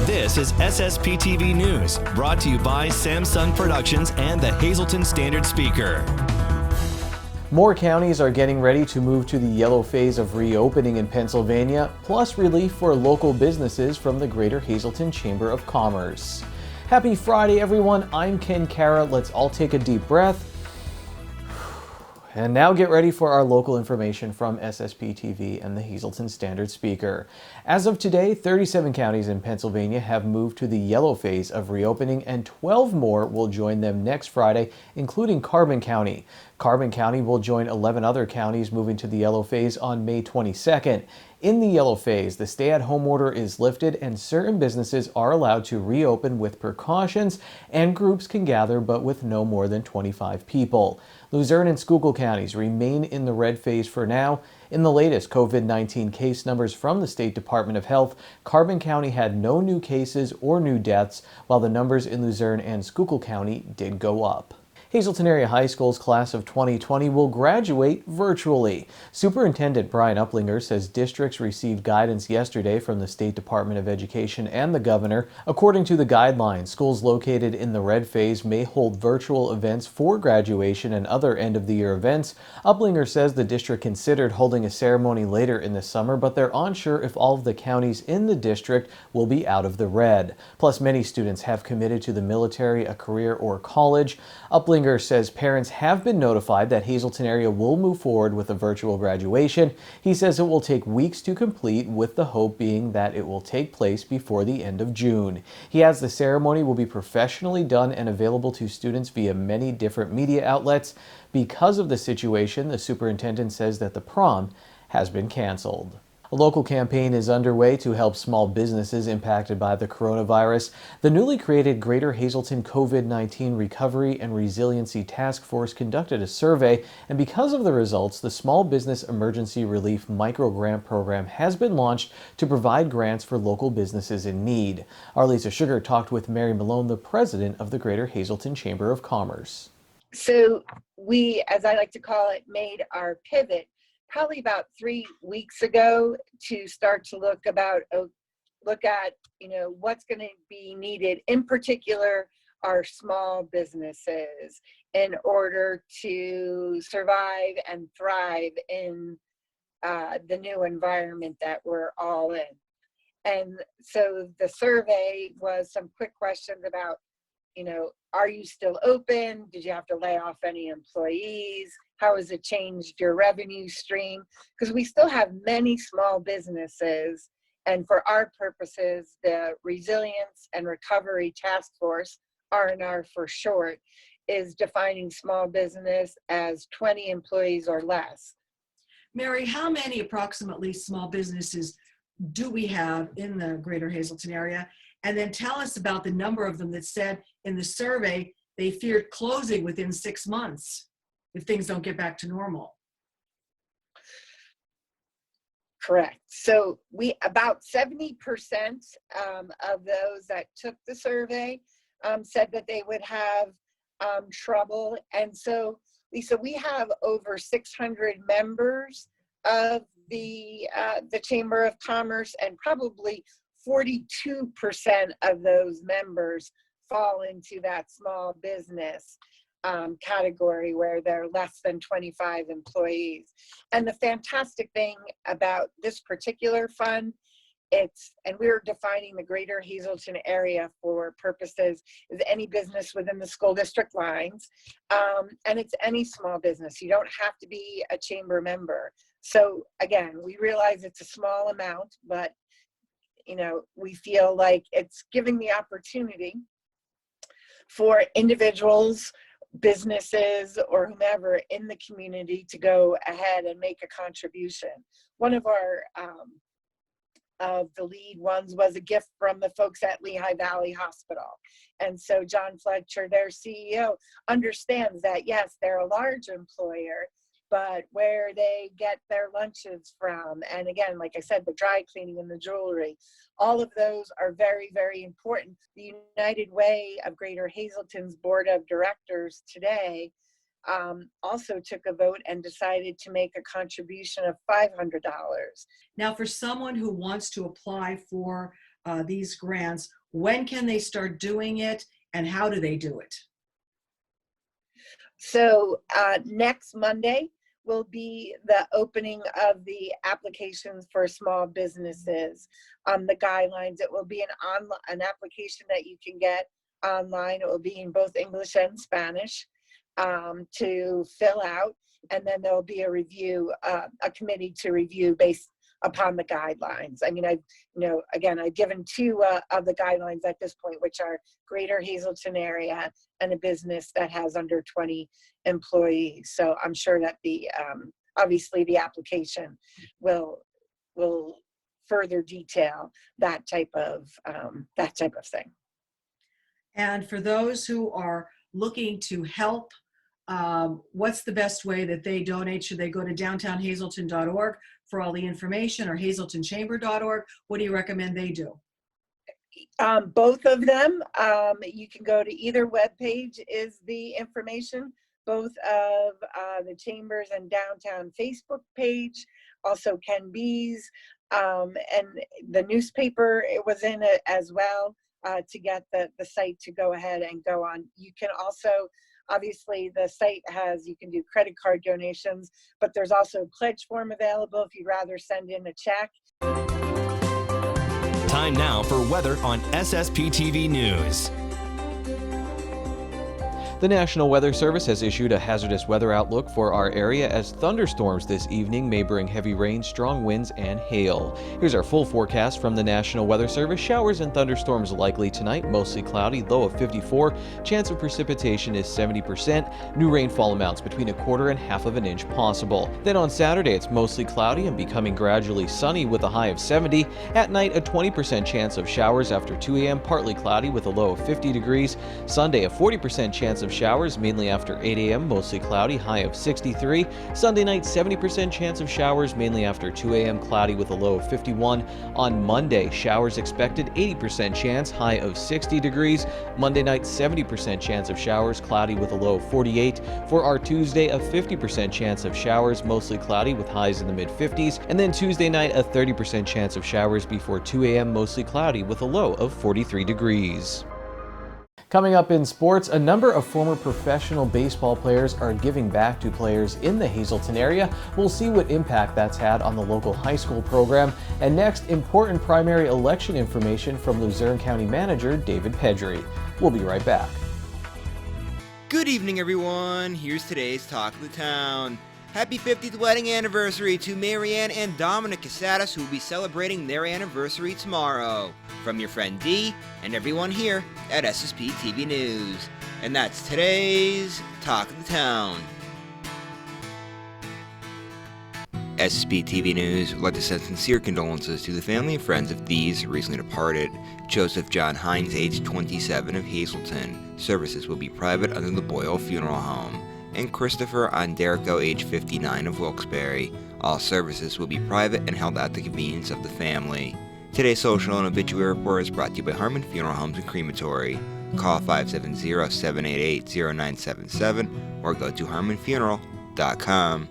This is SSPTV News, brought to you by Samsung Productions and the Hazleton Standard Speaker. More counties are getting ready to move to the yellow phase of reopening in Pennsylvania, plus relief for local businesses from the Greater Hazleton Chamber of Commerce. Happy Friday, everyone. I'm Ken Cara. Let's all take a deep breath. And now get ready for our local information from SSPTV and the Hazleton Standard Speaker. As of today, 37 counties in Pennsylvania have moved to the yellow phase of reopening, and 12 more will join them next Friday, including Carbon County. Carbon County will join 11 other counties moving to the yellow phase on May 22nd. In the yellow phase, the stay-at-home order is lifted and certain businesses are allowed to reopen with precautions, and groups can gather but with no more than 25 people. Luzerne and Schuylkill counties remain in the red phase for now. In the latest COVID-19 case numbers from the State Department of Health, Carbon County had no new cases or new deaths, while the numbers in Luzerne and Schuylkill County did go up. Hazleton Area High School's class of 2020 will graduate virtually. Superintendent Brian Uplinger says districts received guidance yesterday from the State Department of Education and the governor. According to the guidelines, schools located in the red phase may hold virtual events for graduation and other end-of-the-year events. Uplinger says the district considered holding a ceremony later in the summer, but they're unsure if all of the counties in the district will be out of the red. Plus, many students have committed to the military, a career, or college. Uplinger says parents have been notified that Hazleton area will move forward with a virtual graduation. He says it will take weeks to complete, with the hope being that it will take place before the end of June. He adds the ceremony will be professionally done and available to students via many different media outlets. Because of the situation, the superintendent says that the prom has been canceled. A local campaign is underway to help small businesses impacted by the coronavirus. The newly created Greater Hazleton COVID-19 Recovery and Resiliency Task Force conducted a survey, and because of the results, the Small Business Emergency Relief Micro Grant Program has been launched to provide grants for local businesses in need. Our Lisa Sugar talked with Mary Malone, the president of the Greater Hazleton Chamber of Commerce. So we, as I like to call it, made our pivot probably about 3 weeks ago to start to look at what's going to be needed, in particular our small businesses, in order to survive and thrive in the new environment that we're all in. And so the survey was some quick questions about, are you still open? Did you have to lay off any employees? How has it changed your revenue stream? Because we still have many small businesses, and for our purposes, the Resilience and Recovery Task Force, R&R for short, is defining small business as 20 employees or less. Mary, how many approximately small businesses do we have in the Greater Hazleton area? And then tell us about the number of them that said in the survey they feared closing within 6 months if things don't get back to normal. Correct. So about 70% of those that took the survey said that they would have trouble. And so, Lisa, we have over 600 members of the Chamber of Commerce, and probably 42% of those members fall into that small business category where there are less than 25 employees. And the fantastic thing about this particular fund, and we're defining the Greater Hazleton area for purposes is any business within the school district lines, and it's any small business. You don't have to be a chamber member. So again, we realize it's a small amount, but we feel like it's giving the opportunity for individuals, businesses, or whomever in the community to go ahead and make a contribution. One of our of the lead ones was a gift from the folks at Lehigh Valley Hospital. And so John Fletcher, their CEO, understands that, yes, they're a large employer, but where they get their lunches from, and again, like I said, the dry cleaning and the jewelry, all of those are very, very important. The United Way of Greater Hazleton's board of directors today also took a vote and decided to make a contribution of $500. Now, for someone who wants to apply for these grants, when can they start doing it and how do they do it? So next Monday will be the opening of the applications for small businesses. The guidelines, it will be an application that you can get online. It will be in both English and Spanish to fill out. And then there'll be a review, a committee to review based upon the guidelines. I mean, I've given two of the guidelines at this point, which are Greater Hazleton area and a business that has under 20 employees. So I'm sure that obviously the application will further detail that type of thing. And for those who are looking to help, what's the best way that they donate? Should they go to downtownhazelton.org for all the information, or hazletonchamber.org? What do you recommend they do? Both of them. You can go to either webpage is the information, both of the Chambers and Downtown Facebook page, also Ken B's, and the newspaper, it was in it as well, to get the site to go ahead and go on. You can also, obviously the site you can do credit card donations, but there's also a pledge form available if you'd rather send in a check. Time now for weather on SSPTV News. The National Weather Service has issued a hazardous weather outlook for our area as thunderstorms this evening may bring heavy rain, strong winds, and hail. Here's our full forecast from the National Weather Service. Showers and thunderstorms likely tonight, mostly cloudy, low of 54. Chance of precipitation is 70%. New rainfall amounts between 1/4 and 1/2 inch possible. Then on Saturday, it's mostly cloudy and becoming gradually sunny with a high of 70. At night, a 20% chance of showers after 2 a.m., partly cloudy with a low of 50 degrees. Sunday, a 40% chance of showers, mainly after 8 a.m., mostly cloudy, high of 63. Sunday night, 70% chance of showers, mainly after 2 a.m., cloudy with a low of 51. On Monday, showers expected, 80% chance, high of 60 degrees. Monday night, 70% chance of showers, cloudy with a low of 48. For our Tuesday, a 50% chance of showers, mostly cloudy with highs in the mid-50s. And then Tuesday night, a 30% chance of showers before 2 a.m., mostly cloudy with a low of 43 degrees. Coming up in sports, a number of former professional baseball players are giving back to players in the Hazleton area. We'll see what impact that's had on the local high school program. And next, important primary election information from Luzerne County Manager David Pedri. We'll be right back. Good evening, everyone. Here's today's Talk of the Town. Happy 50th wedding anniversary to Marianne and Dominic Cusatis, who will be celebrating their anniversary tomorrow. From your friend Dee and everyone here at SSPTV News. And that's today's Talk of the Town. SSPTV News would like to send sincere condolences to the family and friends of these recently departed. Joseph John Hines, age 27, of Hazleton. Services will be private under the Boyle Funeral Home. And Christopher Onderko, age 59, of Wilkes-Barre. All services will be private and held at the convenience of the family. Today's social and obituary report is brought to you by Harmon Funeral Homes and Crematory. Call 570-788-0977 or go to harmonfuneral.com.